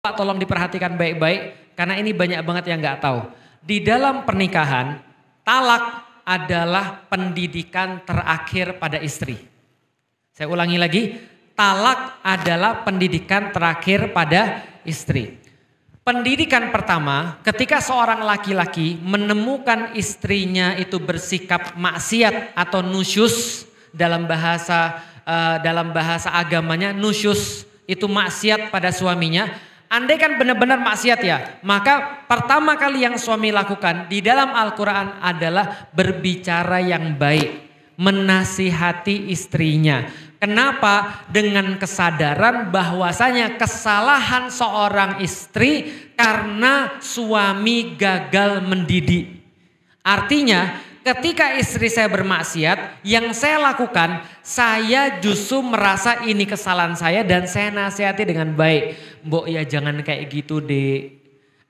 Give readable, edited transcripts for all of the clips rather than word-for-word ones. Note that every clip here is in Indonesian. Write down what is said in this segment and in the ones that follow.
Pak, tolong diperhatikan baik-baik karena ini banyak banget yang nggak tahu. Di dalam pernikahan, talak adalah pendidikan terakhir pada istri. Saya ulangi lagi, talak adalah pendidikan terakhir pada istri. Pendidikan pertama, ketika seorang laki-laki menemukan istrinya itu bersikap maksiat atau nusyus, dalam bahasa agamanya nusyus itu maksiat pada suaminya. Andai kan benar-benar maksiat ya, maka pertama kali yang suami lakukan di dalam Al-Quran adalah berbicara yang baik, menasihati istrinya. Kenapa? Dengan kesadaran bahwasanya kesalahan seorang istri karena suami gagal mendidik. Artinya ketika istri saya bermaksiat, yang saya lakukan, saya justru merasa ini kesalahan saya dan saya nasihati dengan baik. Mbok ya jangan kayak gitu dek,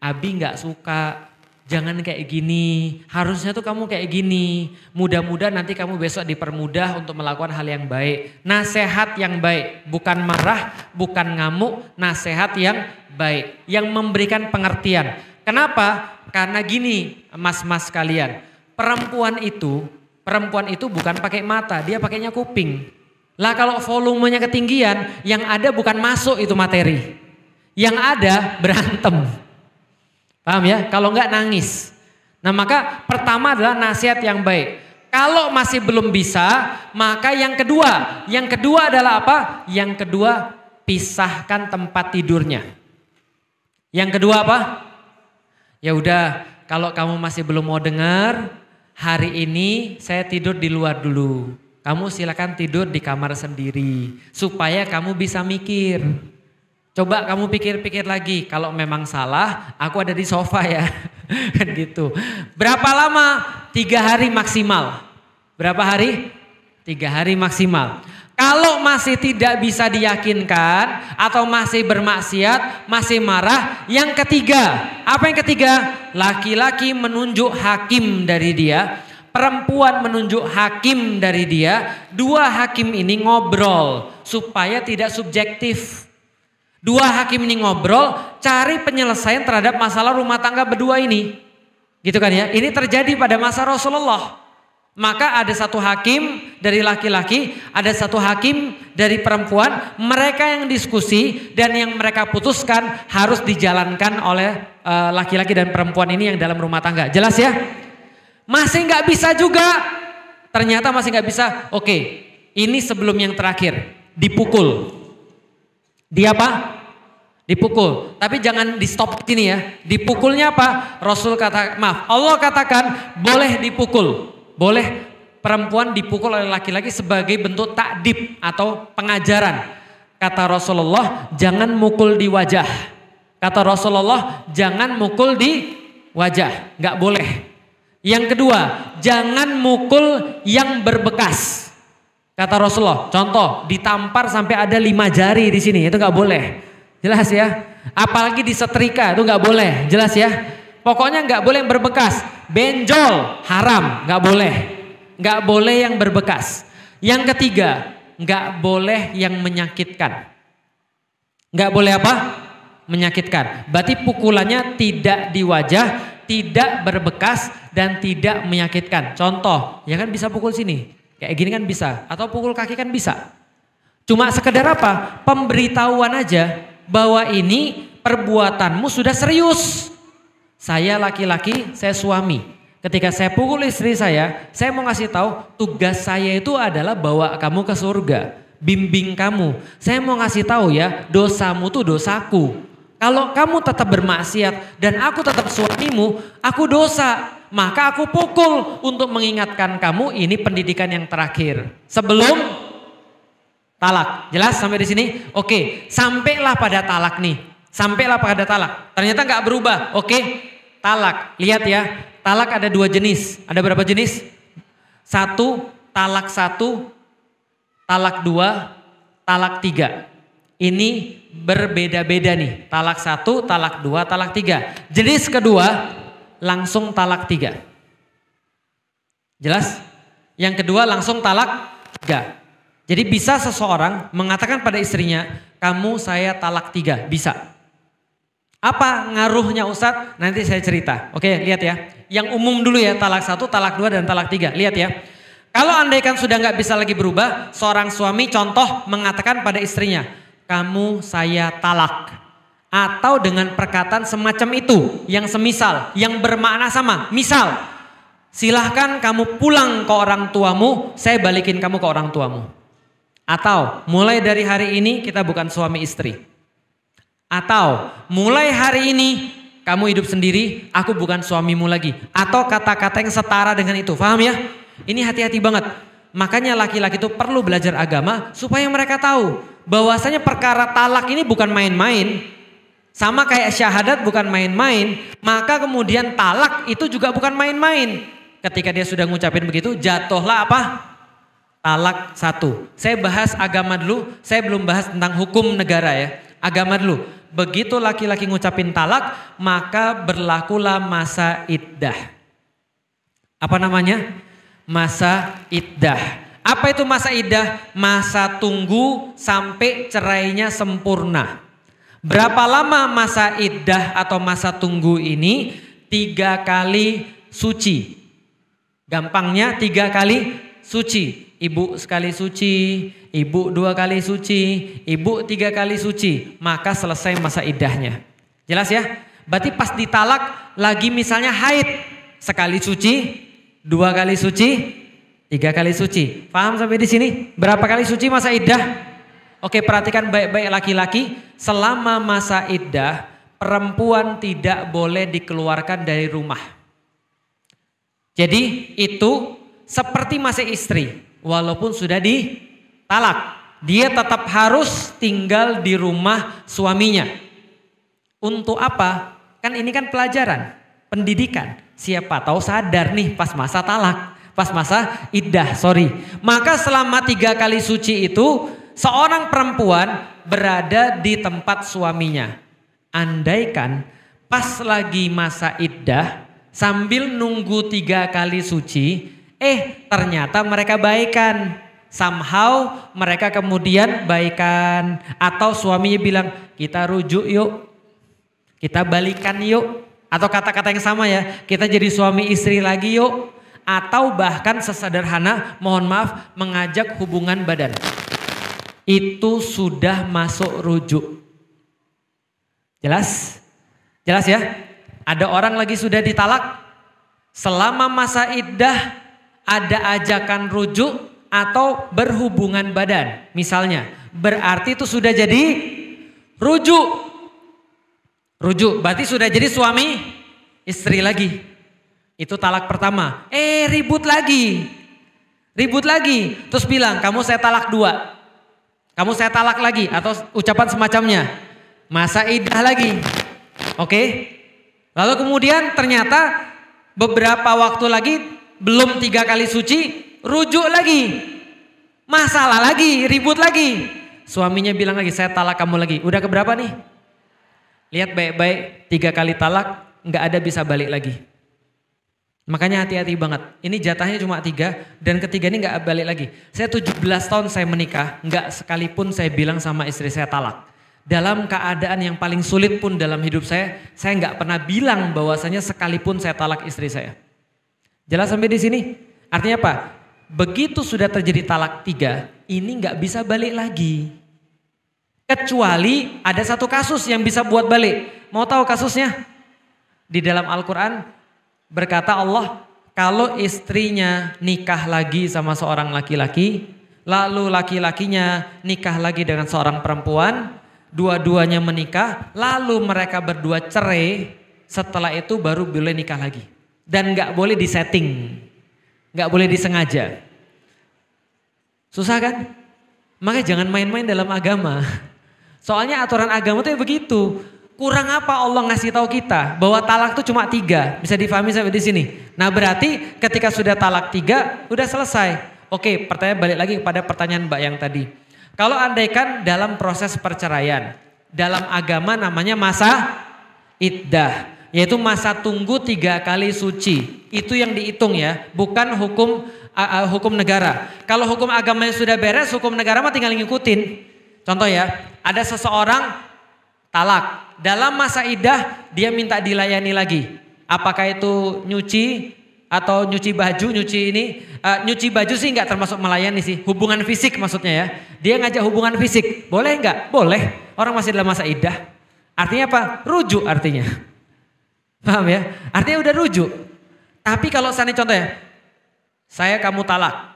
Abi gak suka, jangan kayak gini, harusnya tuh kamu kayak gini. Mudah-mudahan nanti kamu besok dipermudah untuk melakukan hal yang baik. Nasihat yang baik, bukan marah, bukan ngamuk, nasihat yang baik. Yang memberikan pengertian. Kenapa? Karena gini mas-mas kalian, perempuan itu bukan pakai mata, dia pakainya kuping. Lah kalau volumenya ketinggian, yang ada bukan masuk itu materi. Yang ada berantem. Paham ya? Kalau enggak nangis. Nah maka pertama adalah nasihat yang baik. Kalau masih belum bisa, maka yang kedua adalah apa? Yang kedua, pisahkan tempat tidurnya. Yang kedua apa? Ya udah, kalau kamu masih belum mau dengar, hari ini saya tidur di luar dulu. Kamu silakan tidur di kamar sendiri supaya kamu bisa mikir. Coba kamu pikir-pikir lagi, kalau memang salah, aku ada di sofa ya. Kan gitu. Berapa lama? 3 hari maksimal. Berapa hari? 3 hari maksimal. Kalau masih tidak bisa diyakinkan atau masih bermaksiat, masih marah, yang ketiga, apa yang ketiga? Laki-laki menunjuk hakim dari dia, perempuan menunjuk hakim dari dia, 2 hakim ini ngobrol supaya tidak subjektif. 2 hakim ini ngobrol, cari penyelesaian terhadap masalah rumah tangga berdua ini. Gitu kan ya, ini terjadi pada masa Rasulullah. Maka ada 1 hakim dari laki-laki, ada 1 hakim dari perempuan, mereka yang diskusi dan yang mereka putuskan harus dijalankan oleh laki-laki dan perempuan ini yang dalam rumah tangga. Jelas ya? Masih nggak bisa juga, ternyata masih nggak bisa. Oke, ini sebelum yang terakhir, dipukul. Dia apa? Dipukul. Tapi jangan di stop sini ya. Dipukulnya apa? Allah katakan boleh dipukul. Boleh perempuan dipukul oleh laki-laki sebagai bentuk takdib atau pengajaran. Kata Rasulullah, jangan mukul di wajah. Kata Rasulullah, jangan mukul di wajah. Nggak boleh. Yang kedua, jangan mukul yang berbekas. Kata Rasulullah, contoh ditampar sampai ada 5 jari di sini, itu nggak boleh. Jelas ya? Apalagi disetrika, itu nggak boleh. Jelas ya? Pokoknya nggak boleh yang berbekas. Benjol, haram, nggak boleh. Nggak boleh yang berbekas. Yang ketiga, nggak boleh yang menyakitkan. Nggak boleh apa? Menyakitkan. Berarti pukulannya tidak di wajah, tidak berbekas, dan tidak menyakitkan. Contoh, ya kan bisa pukul sini. Kayak gini kan bisa, atau pukul kaki kan bisa. Cuma sekedar apa? Pemberitahuan aja bahwa ini perbuatanmu sudah serius. Saya laki-laki, saya suami. Ketika saya pukul istri saya mau ngasih tahu tugas saya itu adalah bawa kamu ke surga, bimbing kamu. Saya mau ngasih tahu ya, dosamu tuh dosaku. Kalau kamu tetap bermaksiat dan aku tetap suamimu, aku dosa. Maka aku pukul untuk mengingatkan kamu ini pendidikan yang terakhir. Sebelum talak. Jelas sampai di sini? Oke, sampailah pada talak nih. Sampailah pada talak. Ternyata nggak berubah. Oke, talak. Lihat ya, talak ada 2 jenis. Ada berapa jenis? 1, talak 1, talak 2, talak 3. Ini berbeda-beda nih. Talak 1, talak 2, talak 3. Jenis kedua langsung talak 3. Jelas? Yang kedua langsung talak 3. Jadi bisa seseorang mengatakan pada istrinya, kamu saya talak 3, bisa. Apa ngaruhnya Ustadz? Nanti saya cerita. Oke, lihat ya. Yang umum dulu ya, talak 1, talak 2, dan talak 3. Lihat ya. Kalau andaikan sudah nggak bisa lagi berubah, seorang suami contoh mengatakan pada istrinya, kamu saya talak. Atau dengan perkataan semacam itu, yang semisal, yang bermakna sama. Misal, silahkan kamu pulang ke orang tuamu, saya balikin kamu ke orang tuamu. Atau, mulai dari hari ini kita bukan suami istri. Atau, mulai hari ini kamu hidup sendiri, aku bukan suamimu lagi. Atau kata-kata yang setara dengan itu, paham ya? Ini hati-hati banget. Makanya laki-laki itu perlu belajar agama supaya mereka tahu bahwasanya perkara talak ini bukan main-main. Sama kayak syahadat bukan main-main, maka kemudian talak itu juga bukan main-main. Ketika dia sudah ngucapin begitu, jatuhlah apa? Talak 1. Saya bahas agama dulu, saya belum bahas tentang hukum negara ya. Agama dulu. Begitu laki-laki ngucapin talak, maka berlakulah masa iddah. Apa namanya? Masa iddah. Apa itu masa iddah? Masa tunggu sampai cerainya sempurna. Berapa lama masa iddah atau masa tunggu ini? 3 kali suci. Gampangnya 3 kali suci. Ibu sekali suci, ibu 2 kali suci, ibu 3 kali suci. Maka selesai masa iddahnya. Jelas ya? Berarti pas ditalak lagi misalnya haid. Sekali suci, 2 kali suci, 3 kali suci. Paham sampai di sini? Berapa kali suci masa iddah? Oke, perhatikan baik-baik laki-laki, selama masa iddah perempuan tidak boleh dikeluarkan dari rumah. Jadi itu seperti masih istri, walaupun sudah ditalak, dia tetap harus tinggal di rumah suaminya. Untuk apa? Kan ini kan pelajaran, pendidikan. Siapa tahu sadar nih pas masa talak, pas masa iddah, Maka selama 3 kali suci itu seorang perempuan berada di tempat suaminya. Andaikan pas lagi masa iddah sambil nunggu 3 kali suci, ternyata mereka baikan. Somehow mereka kemudian baikan. Atau suaminya bilang, kita rujuk yuk, kita balikan yuk. Atau kata-kata yang sama ya, kita jadi suami istri lagi yuk. Atau bahkan sesederhana, mohon maaf, mengajak hubungan badan. Itu sudah masuk rujuk. Jelas? Jelas ya? Ada orang lagi sudah ditalak, selama masa iddah ada ajakan rujuk atau berhubungan badan misalnya, berarti itu sudah jadi rujuk. Rujuk berarti sudah jadi suami istri lagi. Itu talak pertama. Ribut lagi. Terus bilang, kamu saya talak 2. Kamu saya talak lagi atau ucapan semacamnya. Masa iddah lagi. Oke. Lalu kemudian ternyata beberapa waktu lagi belum 3 kali suci, rujuk lagi. Masalah lagi, ribut lagi. Suaminya bilang lagi, saya talak kamu lagi. Udah keberapa nih? Lihat baik-baik, 3 kali talak nggak ada bisa balik lagi. Makanya hati-hati banget. Ini jatahnya cuma 3 dan ketiga ini gak balik lagi. Saya 17 tahun saya menikah, gak sekalipun saya bilang sama istri saya talak. Dalam keadaan yang paling sulit pun dalam hidup saya gak pernah bilang bahwasanya sekalipun saya talak istri saya. Jelas sampai di sini? Artinya apa? Begitu sudah terjadi talak 3, ini gak bisa balik lagi. Kecuali ada satu kasus yang bisa buat balik. Mau tahu kasusnya? Di dalam Al-Quran berkata Allah, kalau istrinya nikah lagi sama seorang laki-laki, lalu laki-lakinya nikah lagi dengan seorang perempuan, dua-duanya menikah, lalu mereka berdua cerai, setelah itu baru boleh nikah lagi. Dan gak boleh disetting, gak boleh disengaja. Susah kan? Makanya jangan main-main dalam agama. Soalnya aturan agama itu begitu. Kurang apa Allah ngasih tahu kita bahwa talak itu cuma 3, bisa difahami sampai di sini. Nah berarti ketika sudah talak 3 udah selesai. Oke, pertanyaan balik lagi kepada pertanyaan Mbak yang tadi. Kalau andaikan dalam proses perceraian, dalam agama namanya masa iddah, yaitu masa tunggu 3 kali suci. Itu yang dihitung ya, bukan hukum negara. Kalau hukum agamanya sudah beres, hukum negara mah tinggal ngikutin. Contoh ya, ada seseorang talak. Dalam masa iddah dia minta dilayani lagi. Apakah itu nyuci atau nyuci baju, nyuci baju sih nggak termasuk melayani sih. Hubungan fisik maksudnya ya. Dia ngajak hubungan fisik, boleh nggak? Boleh. Orang masih dalam masa iddah. Artinya apa? Rujuk artinya. Paham ya? Artinya udah rujuk. Tapi kalau seandainya contoh ya, saya kamu talak.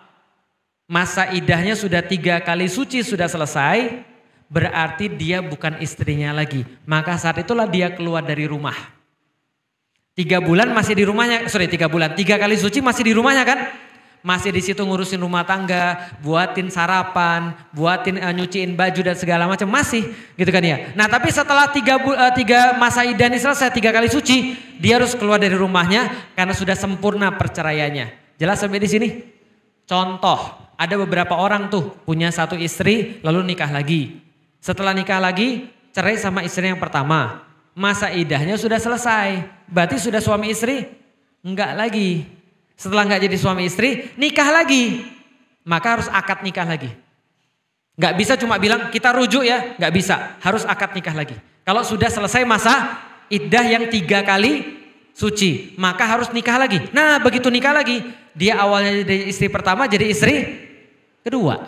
Masa iddahnya sudah 3 kali suci sudah selesai, berarti dia bukan istrinya lagi. Maka saat itulah dia keluar dari rumah. 3 bulan masih di rumahnya, 3 bulan, 3 kali suci masih di rumahnya kan? Masih di situ ngurusin rumah tangga, buatin sarapan, nyuciin baju dan segala macam masih gitu kan ya. Nah tapi setelah 3 masa iddah ini selesai 3 kali suci, dia harus keluar dari rumahnya karena sudah sempurna perceraiannya. Jelas sampai di sini? Contoh, ada beberapa orang tuh punya 1 istri lalu nikah lagi. Setelah nikah lagi cerai sama istri yang pertama. Masa iddahnya sudah selesai. Berarti sudah suami istri? Enggak lagi. Setelah enggak jadi suami istri, nikah lagi. Maka harus akad nikah lagi. Enggak bisa cuma bilang kita rujuk ya, enggak bisa. Harus akad nikah lagi. Kalau sudah selesai masa iddah yang 3 kali suci, maka harus nikah lagi. Nah begitu nikah lagi, dia awalnya jadi istri pertama jadi istri kedua.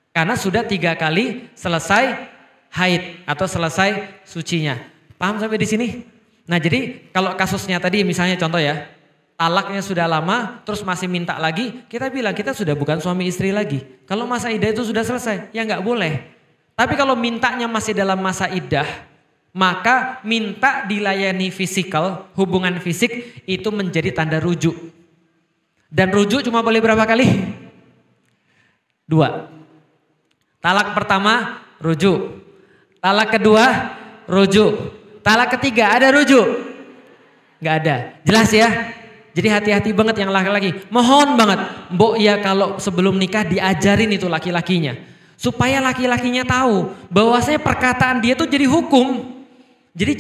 Karena sudah 3 kali selesai haid atau selesai sucinya. Paham sampai di sini? Nah jadi kalau kasusnya tadi misalnya contoh ya, talaknya sudah lama terus masih minta lagi, kita bilang kita sudah bukan suami istri lagi. Kalau masa iddah itu sudah selesai, ya nggak boleh. Tapi kalau mintanya masih dalam masa iddah, maka minta dilayani fisikal, hubungan fisik itu menjadi tanda rujuk. Dan rujuk cuma boleh berapa kali? 2. Talak pertama rujuk. Talak kedua rujuk. Talak ketiga ada rujuk? Gak ada. Jelas ya? Jadi hati-hati banget yang laki-laki. Mohon banget, Mbok ya kalau sebelum nikah diajarin itu laki-lakinya. Supaya laki-lakinya tahu bahwasanya perkataan dia tuh jadi hukum. Jadi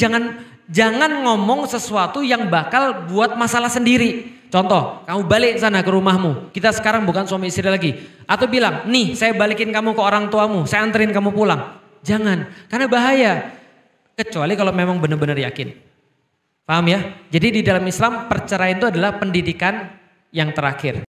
jangan ngomong sesuatu yang bakal buat masalah sendiri. Contoh, kamu balik sana ke rumahmu. Kita sekarang bukan suami istri lagi. Atau bilang, nih saya balikin kamu ke orang tuamu. Saya anterin kamu pulang. Jangan, karena bahaya. Kecuali kalau memang benar-benar yakin. Paham ya? Jadi di dalam Islam perceraian itu adalah pendidikan yang terakhir.